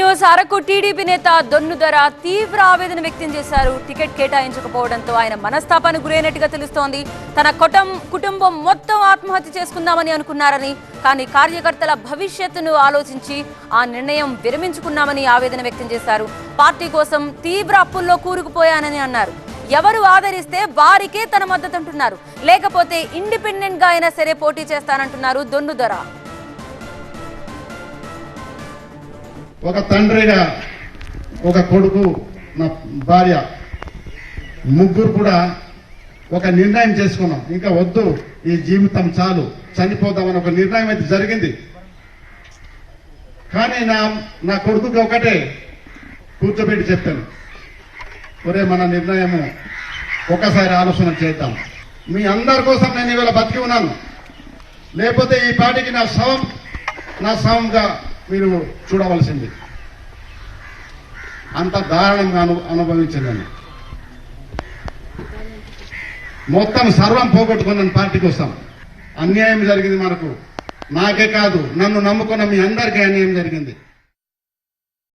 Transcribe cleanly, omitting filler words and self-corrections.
News Araku TDP నేత దొన్నుదొర తీవ్ర ఆవేదన వ్యక్తం చేశారు. టికెట్ కేటాయించకపోవడంతో ఆయన మనస్తాపానికి గురైనట్టుగా తెలుస్తోంది. తన కుటుంబం మొత్తం ఆత్మహత్య చేసుకుందామని అనుకున్నారని, కానీ కార్యకర్తల భవిష్యత్తును ఆలోచించి ఆ నిర్ణయం విరమించుకున్నామని ఆవేదన వ్యక్తం చేశారు. పార్టీ కోసం తీవ్ర అప్పుల్లో కూరుకుపోయానని అన్నారు. ఎవరు ఆదరిస్తే వారికే తన మద్దతు అంటున్నారు. లేకపోతే ఇండిపెండెంట్ గా అయినా సరే పోటీ చేస్తానంటున్నారు దొన్నుదొర. ఒక తండ్రిగా, ఒక కొడుకు, నా భార్య, ముగ్గురు కూడా ఒక నిర్ణయం చేసుకున్నాం. ఇంకా వద్దు, ఈ జీవితం చాలు, చనిపోదామని ఒక నిర్ణయం అయితే జరిగింది. కానీ నా కొడుకుకి ఒకటే కూర్చోబెట్టి చెప్పాను, ఒరే మన నిర్ణయము ఒకసారి ఆలోచన చేద్దాం. మీ అందరి కోసం నేను ఇవాళ బతికి ఉన్నాను. లేకపోతే ఈ పార్టీకి నా శవంగా మీరు చూడవలసింది. అంత దారుణంగా అనుభవించిందని మొత్తం సర్వం పోగొట్టుకున్నాను పార్టీ కోసం. అన్యాయం జరిగింది మనకు. నాకే కాదు, నన్ను నమ్ముకున్న మీ అందరికీ అన్యాయం జరిగింది.